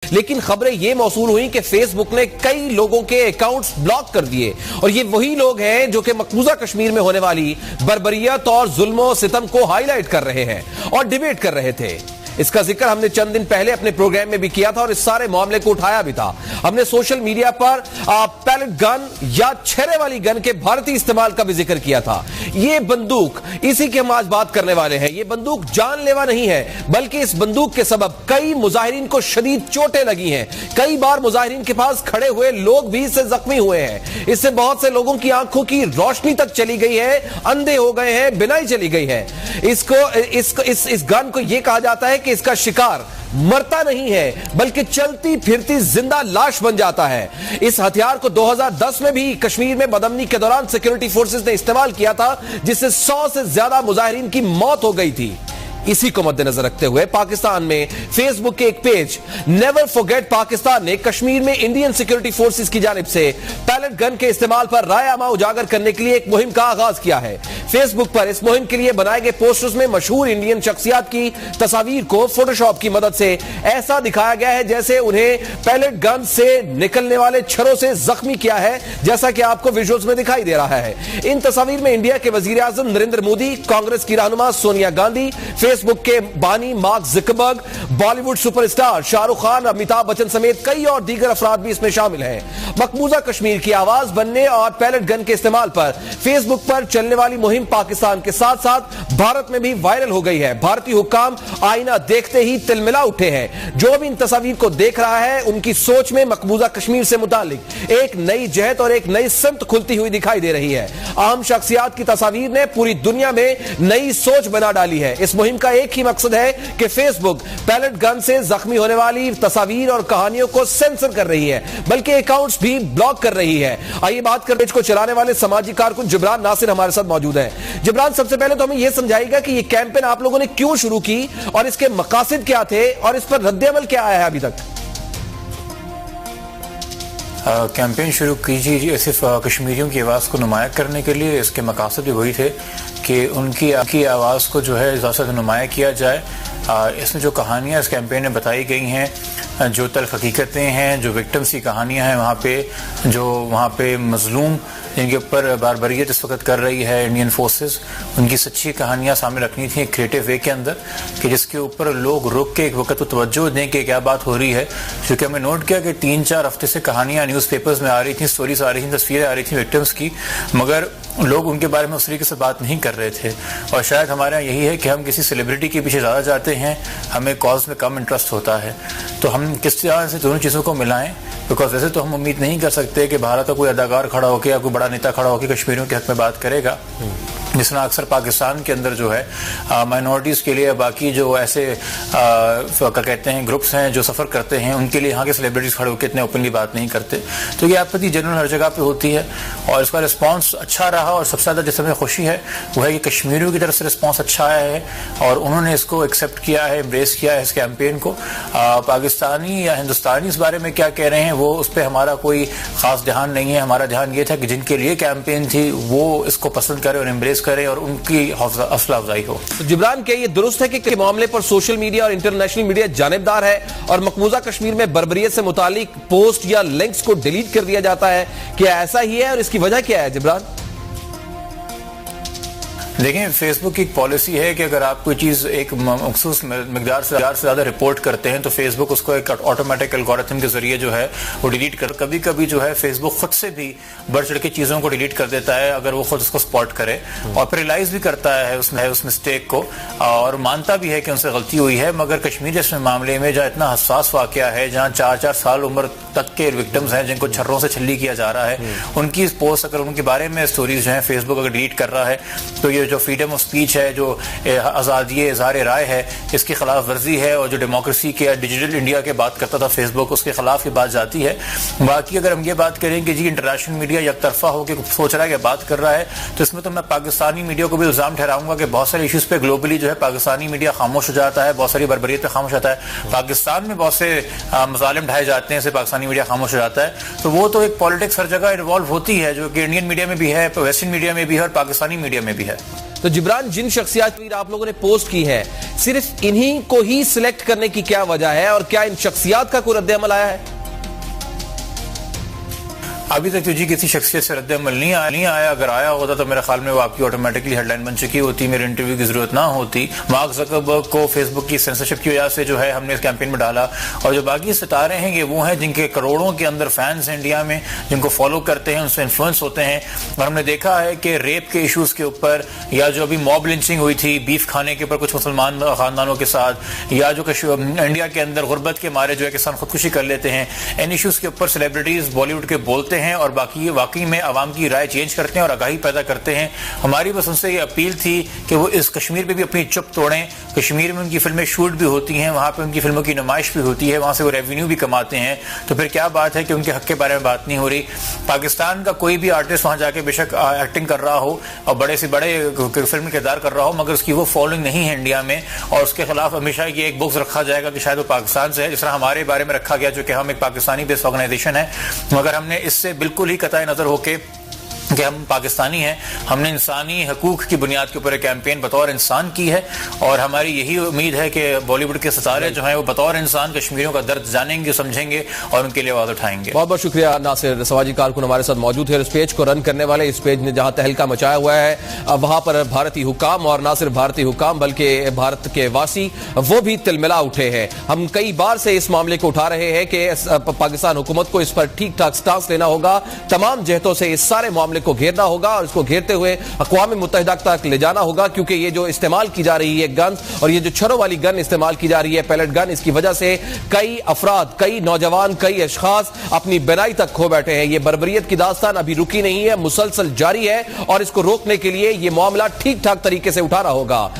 لیکن خبریں یہ موصول ہوئی کہ فیس بک نے کئی لوگوں کے اکاؤنٹس بلاک کر دیے، اور یہ وہی لوگ ہیں جو کہ مقبوضہ کشمیر میں ہونے والی بربریت اور ظلم و ستم کو ہائی لائٹ کر رہے ہیں اور ڈیبیٹ کر رہے تھے۔ اس کا ذکر ہم نے چند دن پہلے اپنے پروگرام میں بھی کیا تھا اور اس سارے معاملے کو اٹھایا بھی تھا۔ ہم نے سوشل میڈیا پر پیلٹ گن یا چھرے والی گن کے بھارتی استعمال کا بھی ذکر کیا تھا۔ یہ بندوق، اسی کی ہم آج بات کرنے والے ہیں، یہ بندوق جان لیوا نہیں ہے، بلکہ اس بندوق کے سبب کئی مظاہرین کو شدید چوٹیں لگی ہیں۔ کئی بار مظاہرین کے پاس کھڑے ہوئے لوگ بھی اس سے زخمی ہوئے ہیں۔ اس سے بہت سے لوگوں کی آنکھوں کی روشنی تک چلی گئی ہے، اندھے ہو گئے ہیں، بینائی چلی گئی ہے۔ اس گن کو یہ کہا جاتا ہے کہ اس کا شکار مرتا نہیں ہے بلکہ چلتی پھرتی زندہ لاش بن جاتا ہے۔ اس ہتھیار کو 2010 میں بھی کشمیر میں بدامنی کے دوران سیکیورٹی فورسز نے استعمال کیا تھا، جس سے 100 سے زیادہ مظاہرین کی موت ہو گئی تھی۔ اسی کو مد نظر رکھتے ہوئے پاکستان میں فیس بک کے ایک پیج نیور فورگیٹ پاکستان نے کشمیر میں انڈین سیکیورٹی فورسز کی جانب سے پیلٹ گن کے استعمال پر رائے عامہ اجاگر کرنے کے لیے ایک مہم کا آغاز کیا ہے۔ فیس بک پر اس مہم کے لیے بنائے گئے پوسٹرز میں مشہور انڈین شخصیات کی تصاویر کو فوٹو شاپ کی مدد سے ایسا دکھایا گیا ہے جیسے انہیں پیلٹ گن سے نکلنے والے چھروں سے زخمی کیا ہے، جیسا کہ آپ کو ویژولز میں دکھائی دے رہا ہے۔ ان تصاویر میں انڈیا کے وزیر اعظم نریندر مودی، کانگریس کی رہنما سونیا گاندھی، فیس بک کے بانی Mark Zuckerberg, Bollywood super star Shah Rukh Khan, Amitabh Bachchan سمیت کئی اور دیگر افراد بھی اس میں شامل ہیں۔ مقبوضہ کشمیر کی آواز بننے اور پیلٹ گن کے استعمال پر فیس بک پر چلنے والی مہم پاکستان کے ساتھ ساتھ بھارت میں بھی وائرل ہو گئی ہے۔ بھارتی حکام آئینہ دیکھتے ہی تلملا اٹھے ہیں۔ جو بھی ان تصاویر کو دیکھ رہا ہے ان کی سوچ میں مقبوضہ کشمیر سے متعلق ایک نئی جہت اور ایک نئی سمت کھلتی ہوئی دکھائی دے رہی ہے۔ اہم شخصیات کی تصاویر نے پوری دنیا میں نئی سوچ بنا ڈالی ہے۔ اس مہم کا ایک ہی مقصد ہے کہ فیس بک پیلٹ گن سے زخمی ہونے والی تصاویر اور کہانیوں کو سینسر کر رہی ہے، بلکہ اکاؤنٹس بھی بلاک کر رہی ہے۔ آئیے بات کرتے ہیں، کو چلانے والے سماجی کارکن جبران ناصر ہمارے ساتھ موجود ہیں۔ جبران، سب سے پہلے تو ہمیں یہ سمجھائے گا کہ یہ کیمپین آپ لوگوں نے کیوں شروع کی اور اس کے مقاصد کیا تھے اور اس پر رد عمل کیا آیا ہے ابھی تک؟ کیمپین شروع کیجیے صرف کشمیریوں کی آواز کو نمایاں کرنے کے لیے۔ اس کے مقاصد بھی وہی تھے کہ ان کی آواز کو جو ہے زیادہ سے نمایاں کیا جائے۔ اس میں جو کہانیاں اس کیمپین میں بتائی گئی ہیں، جو تلخ حقیقتیں ہیں، جو وکٹمز کی کہانیاں ہیں وہاں پہ مظلوم جن کے اوپر باربریت اس وقت کر رہی ہے انڈین فورسز، ان کی سچی کہانیاں سامنے رکھنی تھیں ایک کریٹو وے کے اندر، کہ جس کے اوپر لوگ رک کے ایک وقت تو توجہ دیں کہ کیا بات ہو رہی ہے۔ کیونکہ ہم نے نوٹ کیا کہ 3-4 ہفتے سے کہانیاں نیوز پیپرز میں آ رہی تھیں، سٹوریز آ رہی تھیں، تصویریں آ رہی تھیں وکٹمز کی، مگر لوگ ان کے بارے میں اس طریقے سے بات نہیں کر رہے تھے۔ اور شاید ہمارے یہاں یہی ہے کہ ہم کسی سیلیبریٹی کے پیچھے زیادہ جاتے ہیں، ہمیں کاز میں کم انٹرسٹ ہوتا ہے، تو ہم کس طرح سے دونوں چیزوں کو ملائیں۔ بیکاز ویسے تو ہم امید نہیں کر سکتے کہ بھارت کا کوئی اداکار کھڑا ہو کے یا کوئی بڑا نیتا کھڑا ہو کے کشمیریوں کے حق میں بات کرے گا، جس طرح اکثر پاکستان کے اندر جو ہے مائنورٹیز کے لیے باقی جو ایسے کیا کہتے ہیں گروپس ہیں جو سفر کرتے ہیں، ان کے لیے یہاں کے سیلیبریٹیز کھڑے ہو کے اتنے اوپنلی بات نہیں کرتے۔ تو یہ آپ پتی جنرل ہر جگہ پہ ہوتی ہے اور اس کا رسپانس اچھا رہا، اور سب سے زیادہ جس ہمیں خوشی ہے وہ ہے کہ کشمیریوں کی طرف سے رسپانس اچھا آیا ہے اور انہوں نے اس کو ایکسیپٹ کیا ہے، امبریس کیا ہے اس کیمپین کو۔ پاکستانی یا ہندوستانی اس بارے میں کیا کہہ رہے ہیں وہ اس پہ ہمارا کوئی خاص دھیان نہیں ہے۔ ہمارا دھیان یہ تھا کہ جن کے لیے کیمپین تھی وہ اس کو پسند کرے اور امبریس کرے اور ان کی حوصلہ افزائی ہو۔ جبران، کیا یہ درست ہے کہ معاملے پر سوشل میڈیا اور انٹرنیشنل میڈیا جانبدار ہے اور مقبوضہ کشمیر میں بربریت سے متعلق پوسٹ یا لنکس کو ڈیلیٹ کر دیا جاتا ہے؟ کیا ایسا ہی ہے اور اس کی وجہ کیا ہے جبران؟ دیکھیں، فیس بک کی ایک پالیسی ہے کہ اگر آپ کوئی چیز ایک مخصوص مقدار سے زیادہ رپورٹ کرتے ہیں تو فیس بک اس کو ایک آٹومیٹک الگورتھم کے ذریعے جو ہے وہ ڈیلیٹ کر، کبھی کبھی جو ہے فیس بک خود سے بھی بڑھ چڑھ کے چیزوں کو ڈیلیٹ کر دیتا ہے اگر وہ خود اس کو سپاٹ کرے، اور پھر ریلائز بھی کرتا ہے اس مسٹیک کو اور مانتا بھی ہے کہ ان سے غلطی ہوئی ہے۔ مگر کشمیر جیسے معاملے میں جہاں اتنا حساس واقعہ ہے، جہاں 4-4 سال عمر تک کے وکٹمز ہیں جن کو چھروں سے چھلی کیا جا رہا ہے، ان کی پوسٹ اگر ان کے بارے میں سٹوریز جو ہیں فیس بک اگر ڈیلیٹ کر رہا ہے تو یہ جو فریڈم آف اسپیچ ہے، جو آزادی اظہار رائے ہے، اس کی خلاف ورزی ہے، اور جو ڈیموکریسی کے ڈیجیٹل انڈیا کے بات کرتا تھا فیس بک، اس کے خلاف یہ بات جاتی ہے۔ باقی اگر ہم یہ بات کریں کہ جی انٹرنیشنل میڈیا یک طرفہ ہو کے سوچ رہا ہے کہ بات کر رہا ہے، تو اس میں تو میں پاکستانی میڈیا کو بھی الزام ٹھہراؤں گا کہ بہت سارے ایشوز پہ گلوبلی جو ہے پاکستانی میڈیا خاموش ہو جاتا ہے، بہت ساری بربریت پہ خاموش ہوتا ہے۔ پاکستان میں بہت سے مظالم ڈھائے جاتے ہیں، سے پاکستانی میڈیا خاموش ہو جاتا ہے۔ تو وہ تو ایک پالیٹکس ہر جگہ انوالو ہوتی ہے، جو کہ انڈین میڈیا میں بھی ہے، ویسٹرن میڈیا میں بھی ہے اور پاکستانی میڈیا میں بھی ہے۔ تو جبران جن شخصیات آپ لوگوں نے پوسٹ کی ہے صرف انہی کو ہی سلیکٹ کرنے کی کیا وجہ ہے اور کیا ان شخصیات کا کوئی رد عمل آیا ہے؟ ابھی تک تو جی کسی شخصیت سے رد عمل نہیں آیا. اگر آیا ہوتا تو میرے خیال میں وہ آپ کی آٹومیٹکلی ہیڈ لائن بن چکی ہوتی, میرے انٹرویو کی ضرورت نہ ہوتی. مارک زکربرگ کو فیس بک کی سینسرشپ کی وجہ سے جو ہے ہم نے اس کیمپین میں ڈالا, اور جو باقی ستارے ہیں یہ وہ ہیں جن کے کروڑوں کے اندر فینس ہیں انڈیا میں, جن کو فالو کرتے ہیں, ان سے انفلوئنس ہوتے ہیں. اور ہم نے دیکھا ہے کہ ریپ کے ایشوز کے اوپر, یا جو ابھی موب لنچنگ ہوئی تھی بیف کھانے کے اوپر کچھ مسلمان خاندانوں کے ساتھ, یا جو انڈیا کے اندر غربت کے مارے جو ہے کسان خودکشی کر لیتے ہیں, ان ایشوز کے اوپر سیلیبریٹیز بالی ووڈ کے بولتے ہیں اور واقعی میں عوام کی رائے چینج کرتے ہیں اور آگاہی پیدا کرتے ہیں. ہماری بس ان سے یہ اپیل تھی کہ وہ اس کشمیر پہ بھی اپنی چپ توڑیں. کشمیر میں ان کی فلمیں شوٹ بھی ہوتی ہیں, وہاں پہ ان کی فلموں کی نمائش بھی ہوتی ہے, وہاں سے وہ ریونیو بھی کماتے ہیں. تو پھر کیا بات ہے کہ ان کے حق کے بارے میں بات نہیں ہو رہی؟ پاکستان کا کوئی بھی آرٹسٹ وہاں جا کے بے شک ایکٹنگ کر رہا ہو اور بڑے سے بڑے فلم کردار کر رہا ہو, مگر اس کی وہ فالوئنگ نہیں ہے انڈیا میں, اور اس کے خلاف ہمیشہ یہ ایک بغض رکھا جائے گا کہ شاید وہ پاکستان سے ہے, جس طرح ہمارے بارے میں رکھا گیا جو کہ ہم ایک پاکستانی بیس آرگنائزیشن ہے. مگر ہم نے اس سے بالکل ہی قطع نظر ہو کے کہ ہم پاکستانی ہیں, ہم نے انسانی حقوق کی بنیاد کے اوپر ایک کیمپین بطور انسان کی ہے, اور ہماری یہی امید ہے کہ بالی ووڈ کے ستارے جو ہیں وہ بطور انسان کشمیریوں کا درد جانیں گے, سمجھیں گے اور ان کے لیے آواز اٹھائیں گے. بہت بہت شکریہ ناصر. سماجی کارکن ہمارے ساتھ موجود ہے. اس پیج کو رن کرنے والے, اس پیج نے جہاں تہلکہ مچایا ہوا ہے وہاں پر بھارتی حکام, اور نہ صرف بھارتی حکام بلکہ بھارت کے واسی وہ بھی تلملا اٹھے ہیں. ہم کئی بار سے اس معاملے کو اٹھا رہے ہیں کہ پاکستان حکومت کو اس پر ٹھیک ٹھاک سٹانس لینا ہوگا, تمام جہتوں سے اس سارے معاملے کو گھیرنا ہوگا اور اس کو گھیرتے ہوئے اقوام متحدہ تک لے جانا ہوگا, کیونکہ یہ جو استعمال کی جا رہی ہے گنز, اور یہ جو چھروں والی گن استعمال کی جا رہی ہے پیلٹ گن, اس کی وجہ سے کئی افراد, کئی نوجوان, کئی اشخاص اپنی بینائی تک کھو بیٹھے ہیں. یہ بربریت کی داستان ابھی رکی نہیں ہے, مسلسل جاری ہے, اور اس کو روکنے کے لیے یہ معاملہ ٹھیک ٹھاک طریقے سے اٹھانا ہوگا.